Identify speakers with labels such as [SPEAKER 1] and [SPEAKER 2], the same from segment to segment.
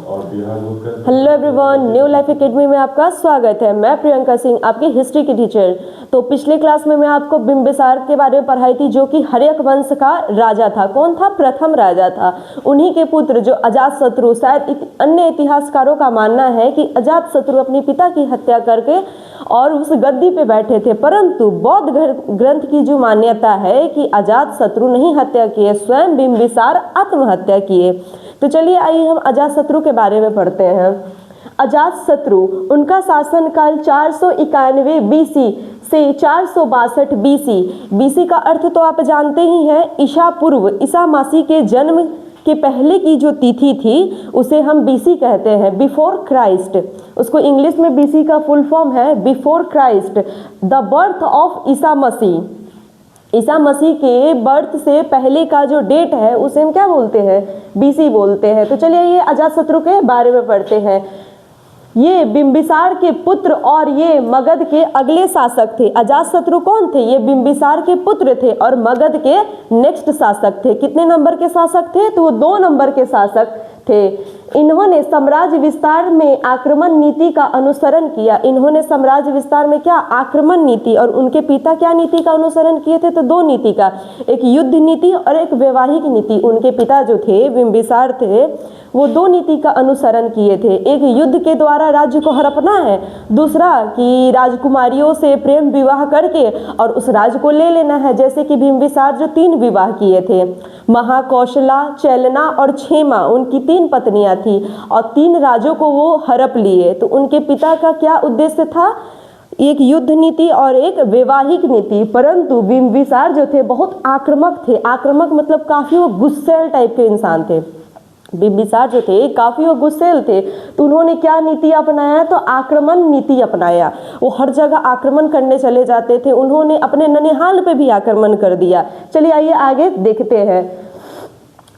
[SPEAKER 1] और बिहार बोर्ड का।
[SPEAKER 2] Hello everyone, new life academy में आपका स्वागत है। मैं प्रियंका सिंह, आपकी हिस्ट्री की टीचर। तो पिछले क्लास में मैं आपको बिंबिसार के बारे में पढ़ाई थी, जो कि हर्यक वंश का राजा था। कौन था? प्रथम राजा था। उन्हीं के पुत्र जो अजातशत्रु, शायद अन्य इतिहासकारों का मानना है कि अजातशत्रु अपने पिता की हत्या करके और उस गद्दी पे बैठे थे, परंतु बौद्ध ग्रंथ की जो मान्यता है कि अजातशत्रु नहीं हत्या किए, स्वयं बिंबिसार आत्महत्या किए। तो चलिए आइए हम अजातशत्रु के बारे में पढ़ते हैं। अजातशत्रु, उनका शासनकाल 491 बीसी से 462 बीसी। बीसी का अर्थ तो आप जानते ही हैं, ईसा पूर्व, ईसा मसीह के जन्म के पहले की जो तिथि थी उसे हम बीसी कहते हैं, बिफोर क्राइस्ट। उसको इंग्लिश में बीसी का फुल फॉर्म है before Christ, the birth of ईसा मसीह। ईसा मसीह के बर्थ से पहले का जो डेट है उसे हम क्या बोलते हैं? बीसी बोलते हैं। तो चलिए ये अजातशत्रु के बारे में पढ़ते हैं। ये बिंबिसार के पुत्र और ये मगध के अगले शासक थे। अजातशत्रु कौन थे? ये बिंबिसार के पुत्र थे और मगध के नेक्स्ट शासक थे। कितने नंबर के शासक थे? तो वो 2 नंबर के शासक थे। इन्होंने साम्राज्य विस्तार में आक्रमण नीति का अनुसरण किया। इन्होंने साम्राज्य विस्तार में क्या? आक्रमण नीति। और उनके पिता क्या नीति का अनुसरण किए थे? तो 2 नीति का, एक युद्ध नीति और एक वैवाहिक नीति। उनके पिता जो थे, बिंबिसार थे, वो 2 नीति का अनुसरण किए थे। एक युद्ध के द्वारा राज्य को हड़पना है, दूसरा कि राजकुमारियों से प्रेम विवाह करके और उस राज्य को ले लेना है। जैसे कि बिंबिसार जो 3 विवाह किए थे, महाकौशला, चेलना और क्षेमा, उनकी 3 पत्नियां थी और 3 राज्यों को वो हड़प लिए। तो उनके पिता का क्या उद्देश्य था? एक युद्ध नीति और एक वैवाहिक नीति। परंतु बिंबिसार जो थे बहुत आक्रामक थे। आक्रामक मतलब काफ़ी वो गुस्सैल टाइप के इंसान थे। बिंबिसार जो थे काफ़ी वो गुस्सैल थे। तो उन्होंने क्या नीति अपनाया? तो आक्रमण नीति अपनाया। वो हर जगह आक्रमण करने चले जाते थे। उन्होंने अपने ननिहाल पे भी आक्रमण कर दिया। चलिए आइए आगे देखते हैं।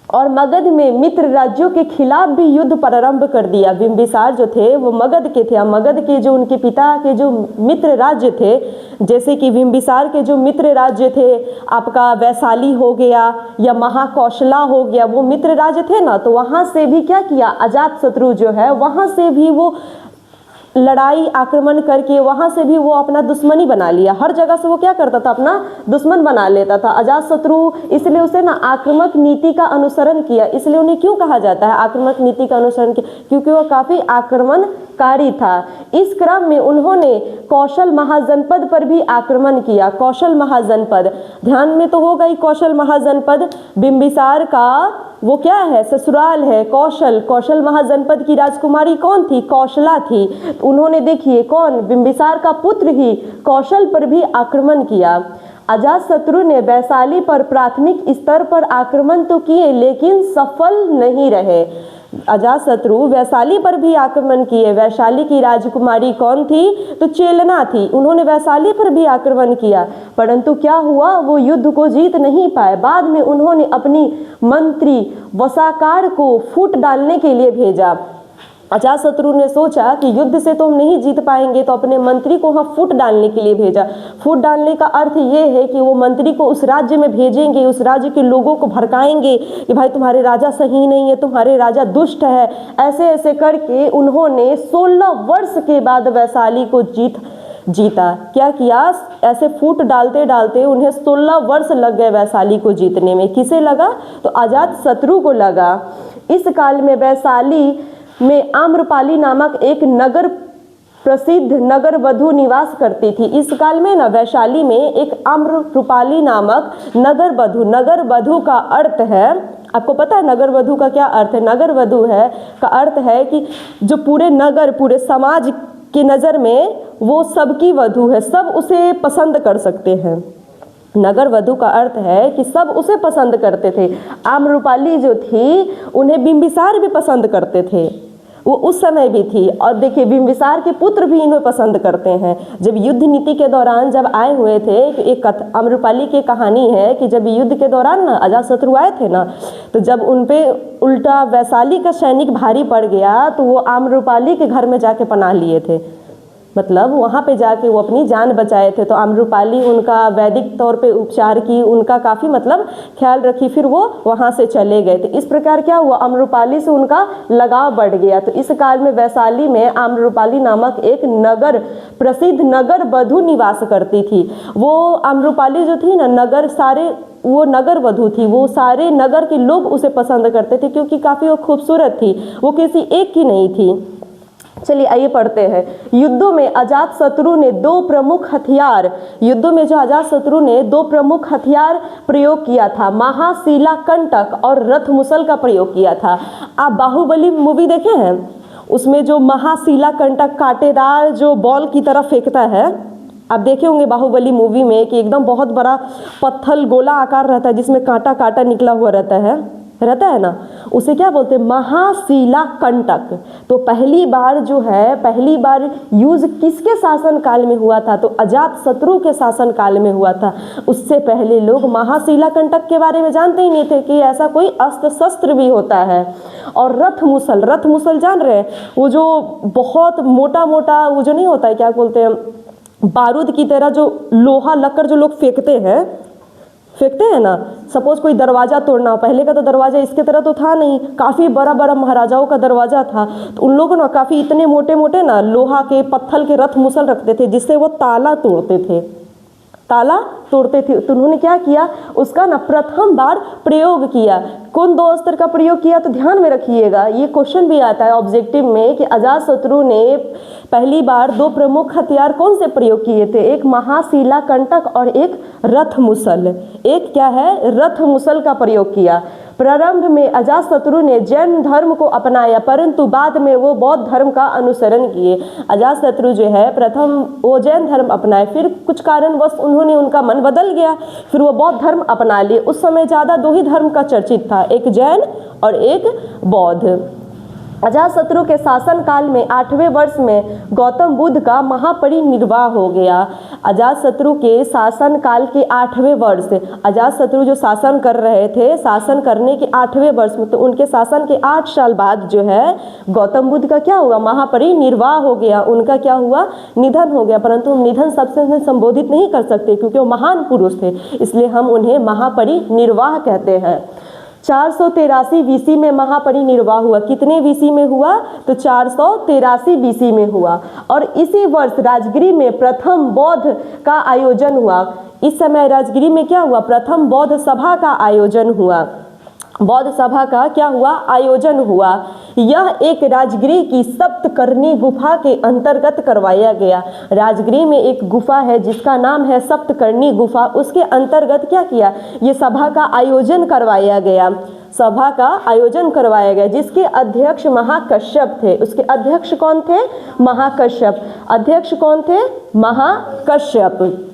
[SPEAKER 2] और मगध में मित्र राज्यों के खिलाफ भी युद्ध प्रारंभ कर दिया। बिंबिसार जो थे वो मगध के थे। मगध के जो उनके पिता के जो मित्र राज्य थे, जैसे कि बिंबिसार के जो मित्र राज्य थे, आपका वैशाली हो गया या महाकौशला हो गया, वो मित्र राज्य थे ना। तो वहाँ से भी क्या किया? अजातशत्रु जो है वहाँ से भी वो लड़ाई आक्रमण करके वहाँ से भी वो अपना दुश्मनी बना लिया। हर जगह से वो क्या करता था? अपना दुश्मन बना लेता था अजातशत्रु। इसलिए उसे ना आक्रामक नीति का अनुसरण किया। इसलिए उन्हें क्यों कहा जाता है आक्रामक नीति का अनुसरण किया? क्योंकि वो काफ़ी आक्रमणकारी था। इस क्रम में उन्होंने कौशल महाजनपद पर भी आक्रमण किया। कौशल महाजनपद ध्यान में तो होगा ही। कौशल महाजनपद बिंबिसार का वो क्या है? ससुराल है। कौशल, कौशल महाजनपद की राजकुमारी कौन थी? कौशला थी। तो उन्होंने देखिए कौन? बिंबिसार का पुत्र ही कौशल पर भी आक्रमण किया। अजातशत्रु ने वैशाली पर प्राथमिक स्तर पर आक्रमण तो किए लेकिन सफल नहीं रहे। अजातशत्रु वैशाली पर भी आक्रमण किए। वैशाली की राजकुमारी कौन थी? तो चेलना थी। उन्होंने वैशाली पर भी आक्रमण किया, परंतु क्या हुआ? वो युद्ध को जीत नहीं पाए। बाद में उन्होंने अपनी मंत्री वसाकार को फूट डालने के लिए भेजा। अजातशत्रु ने सोचा कि युद्ध से तो हम नहीं जीत पाएंगे, तो अपने मंत्री को वहाँ फूट डालने के लिए भेजा। फूट डालने का अर्थ ये है कि वो मंत्री को उस राज्य में भेजेंगे, उस राज्य के लोगों को भड़काएंगे कि भाई तुम्हारे राजा सही नहीं है, तुम्हारे राजा दुष्ट है। ऐसे ऐसे करके उन्होंने 16 वर्ष के बाद वैशाली को जीता। क्या किया? ऐसे फूट डालते डालते उन्हें 16 वर्ष लग गए वैशाली को जीतने में। किसे लगा? तो अजातशत्रु को लगा। इस काल में वैशाली में आम्रपाली नामक एक नगर प्रसिद्ध नगर वधु निवास करती थी। इस काल में ना वैशाली में एक आम्रपाली नामक नगर वधु, नगर वधु का अर्थ है, आपको पता है नगर वधु का क्या अर्थ है? नगर वधु है का अर्थ है कि जो पूरे नगर, पूरे समाज की नज़र में वो सबकी वधु है, सब उसे पसंद कर सकते हैं। नगर वधु का अर्थ है कि सब उसे पसंद करते थे। आम्रपाली जो थी उन्हें बिंबिसार भी पसंद करते थे, वो उस समय भी थी। और देखिए बिंबिसार के पुत्र भी इन्हें पसंद करते हैं। जब युद्ध नीति के दौरान जब आए हुए थे, एक आम्रपाली की कहानी है कि जब युद्ध के दौरान ना अजातशत्रु आए थे ना, तो जब उन पे उल्टा वैशाली का सैनिक भारी पड़ गया तो वो आम्रपाली के घर में जाके पनाह लिए थे। मतलब वहाँ पे जाके वो अपनी जान बचाए थे। तो आम्रपाली उनका वैदिक तौर पे उपचार की, उनका काफ़ी मतलब ख्याल रखी, फिर वो वहाँ से चले गए थे। इस प्रकार क्या हुआ, आम्रपाली से उनका लगाव बढ़ गया। तो इस काल में वैशाली में आम्रपाली नामक एक नगर, प्रसिद्ध नगर वधू निवास करती थी। वो आम्रपाली जो थी ना, नगर सारे, वो नगर वधू थी, वो सारे नगर के लोग उसे पसंद करते थे क्योंकि काफ़ी वो खूबसूरत थी, वो किसी एक की नहीं थी। चलिए आइए पढ़ते हैं। युद्धों में अजातशत्रु ने दो प्रमुख हथियार, युद्धों में जो अजातशत्रु ने दो प्रमुख हथियार प्रयोग किया था, महाशिला कंटक और रथ मुसल का प्रयोग किया था। आप बाहुबली मूवी देखे हैं, उसमें जो महाशिला कंटक कांटेदार जो बॉल की तरह फेंकता है, आप देखे होंगे बाहुबली मूवी में कि एकदम बहुत बड़ा पत्थर गोला आकार रहता है जिसमें कांटा कांटा निकला हुआ रहता है ना, उसे क्या बोलते हैं, महाशिला कंटक। तो पहली बार जो है, पहली बार यूज किसके शासन काल में हुआ था, तो अजातशत्रु के शासन काल में हुआ था। उससे पहले लोग महाशिला कंटक के बारे में जानते ही नहीं थे कि ऐसा कोई अस्त्र शस्त्र भी होता है। और रथ मुसल जान रहे हैं, वो जो बहुत मोटा मोटा वो जो नहीं होता है, क्या बोलते हैं, बारूद की तरह जो लोहा लक्कड़ जो लोग फेंकते हैं ना, सपोज कोई दरवाज़ा तोड़ना हो, पहले का तो दरवाज़ा इसके तरह तो था नहीं, काफ़ी बड़ा बड़ा महाराजाओं का दरवाज़ा था, तो उन लोगों ना काफ़ी इतने मोटे मोटे ना लोहा के पत्थर के रथ मुसल रखते थे जिससे वो ताला तोड़ते थे। तो उन्होंने क्या किया, उसका ना प्रथम बार प्रयोग किया। कौन दो अस्त्र का प्रयोग किया, तो ध्यान में रखिएगा, ये क्वेश्चन भी आता है ऑब्जेक्टिव में कि अजातशत्रु ने पहली बार दो प्रमुख हथियार कौन से प्रयोग किए थे, एक महाशिला कंटक और एक रथ मुसल। एक क्या है, रथ मुसल का प्रयोग किया। प्रारंभ में अजातशत्रु ने जैन धर्म को अपनाया, परंतु बाद में वो बौद्ध धर्म का अनुसरण किए। अजातशत्रु जो है प्रथम वो जैन धर्म अपनाए, फिर कुछ कारणवश उन्होंने उनका मन बदल गया, फिर वो बौद्ध धर्म अपना लिए। उस समय ज़्यादा दो ही धर्म का चर्चित था, एक जैन और एक बौद्ध। अजातशत्रु के शासन काल में 8वें वर्ष में गौतम बुद्ध का महापरिनिर्वाण हो गया। अजातशत्रु के शासन काल के 8वें वर्ष, अजातशत्रु जो शासन कर रहे थे, शासन करने के 8वें वर्ष में, तो उनके शासन के 8 साल बाद जो है गौतम बुद्ध का क्या हुआ, महापरिनिर्वाण हो गया, उनका क्या हुआ, निधन हो गया। परंतु हम निधन शब्द से संबोधित नहीं कर सकते क्योंकि वो महान पुरुष थे, इसलिए हम उन्हें महापरिनिर्वाण कहते हैं। 483 बीसी में महापरिनिर्वाण हुआ। कितने बीसी में हुआ, तो 483 बीसी में हुआ। और इसी वर्ष राजगिरी में प्रथम बौद्ध का आयोजन हुआ। इस समय राजगिरी में क्या हुआ, प्रथम बौद्ध सभा का आयोजन हुआ। बौद्ध सभा का क्या हुआ, आयोजन हुआ। यह एक राजगिरी की सप्तकर्णी गुफा के अंतर्गत करवाया गया। राजगिरी में एक गुफा है जिसका नाम है सप्तकर्णी गुफा, उसके अंतर्गत क्या किया, ये सभा का आयोजन करवाया गया। सभा का आयोजन करवाया गया जिसके अध्यक्ष महाकश्यप थे। उसके अध्यक्ष कौन थे, महाकश्यप। अध्यक्ष कौन थे, महाकश्यप।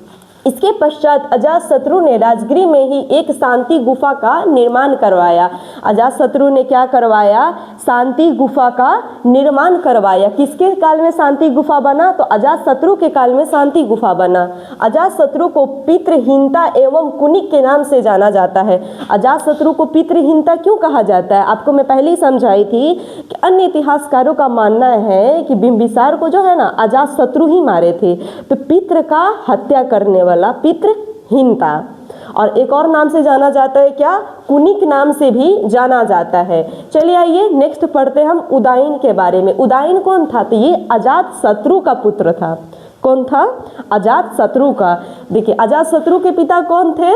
[SPEAKER 2] इसके पश्चात अजातशत्रु ने राजगिरी में ही एक शांति गुफा का निर्माण करवाया। अजातशत्रु ने क्या करवाया, शांति गुफा का निर्माण करवाया। किसके काल में शांति गुफा बना, तो अजातशत्रु के काल में शांति गुफा बना। अजातशत्रु को पितृहीनता एवं कुनिक के नाम से जाना जाता है। अजातशत्रु को पितृहीनता क्यों कहा जाता है, आपको मैं पहले ही समझाई थी कि अन्य इतिहासकारों का मानना है कि बिंबिसार को जो है ना अजातशत्रु ही मारे थे, तो पितृ का हत्या करने वाला पितृहीनता। और एक और नाम से जाना जाता है क्या, कुनिक नाम से भी जाना जाता है। चलिए आइए नेक्स्ट पढ़ते हैं हम उदायन के बारे में। उदायन कौन था, तो ये अजातशत्रु का पुत्र था। कौन था, अजातशत्रु का। देखिए अजातशत्रु के पिता कौन थे,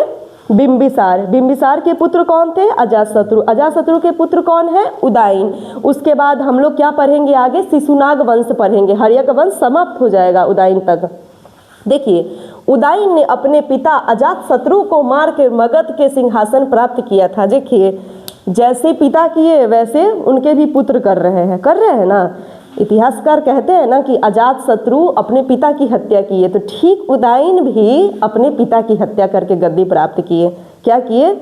[SPEAKER 2] बिंबिसार। बिंबिसार के पुत्र कौन थे, अजातशत्रु। अजातशत्रु के पुत्र कौन है, उदायन। उसके बाद हम लोग क्या पढ़ेंगे आगे, शिशुनाग वंश पढ़ेंगे। हर्यक वंश समाप्त हो जाएगा उदायन तक। देखिए उदायन ने अपने पिता अजातशत्रु को मार के मगध के सिंहासन प्राप्त किया था। देखिए जैसे पिता किए वैसे उनके भी पुत्र कर रहे हैं ना। इतिहासकार कहते हैं ना कि अजातशत्रु अपने पिता की हत्या किए, तो ठीक उदायन भी अपने पिता की हत्या करके गद्दी प्राप्त किए। क्या किए,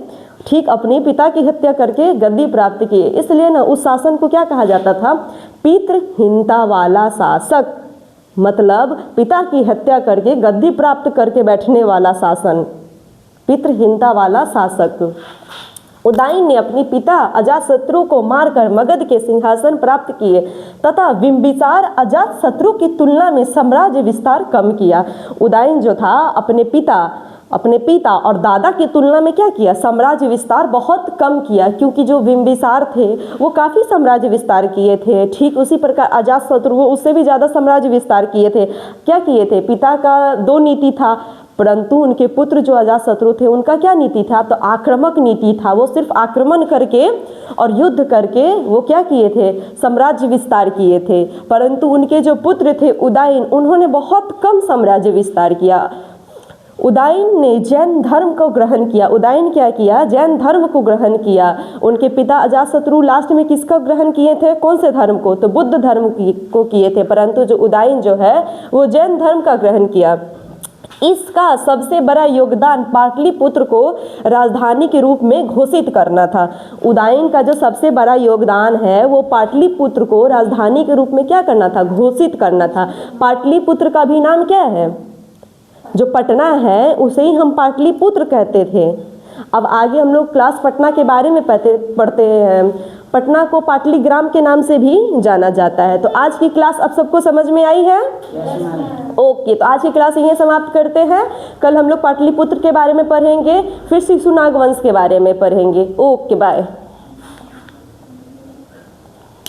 [SPEAKER 2] ठीक अपने पिता की हत्या करके गद्दी प्राप्त किए। इसलिए ना उस शासन को क्या कहा जाता था, पितृहीनता वाला शासक। मतलब पिता की हत्या करके गद्दी प्राप्त करके बैठने वाला शासन, पितृहीनता वाला शासक। उदयन ने अपने पिता अजातशत्रु को मारकर मगध के सिंहासन प्राप्त किए तथा बिंबिसार अजातशत्रु की तुलना में साम्राज्य विस्तार कम किया। उदयन जो था अपने पिता और दादा की तुलना में क्या किया, साम्राज्य विस्तार बहुत कम किया, क्योंकि जो बिंबिसार थे वो काफ़ी साम्राज्य विस्तार किए थे। ठीक उसी प्रकार अजातशत्रु वो उससे भी ज़्यादा साम्राज्य विस्तार किए थे। क्या किए थे, पिता का 2 नीति था, परंतु उनके पुत्र जो अजातशत्रु थे उनका क्या नीति था, तो आक्रामक नीति था। वो सिर्फ आक्रमण करके और युद्ध करके वो क्या किए थे, साम्राज्य विस्तार किए थे। परंतु उनके जो पुत्र थे उदयन, उन्होंने बहुत कम साम्राज्य विस्तार किया। उदयन ने जैन धर्म को ग्रहण किया। उदयन क्या किया, जैन धर्म को ग्रहण किया। उनके पिता अजातशत्रु लास्ट में किसका ग्रहण किए थे, कौन से धर्म को, तो बुद्ध धर्म को किए थे। परंतु जो उदयन जो है वो जैन धर्म का ग्रहण किया। इसका सबसे बड़ा योगदान पाटलिपुत्र को राजधानी के रूप में घोषित करना था। उदयन का जो सबसे बड़ा योगदान है वो पाटलिपुत्र को राजधानी के रूप में क्या करना था, घोषित करना था। पाटलिपुत्र का भी नाम क्या है, जो पटना है उसे ही हम पाटलिपुत्र कहते थे। अब आगे हम लोग क्लास पटना के बारे में पढ़ते हैं। पटना को पाटलीग्राम के नाम से भी जाना जाता है। तो आज की क्लास अब सबको समझ में आई है? ओके, तो आज की क्लास यहीं समाप्त करते हैं। कल हम लोग पाटलिपुत्र के बारे में पढ़ेंगे, फिर शिशुनाग वंश के बारे में पढ़ेंगे। Okay, bye.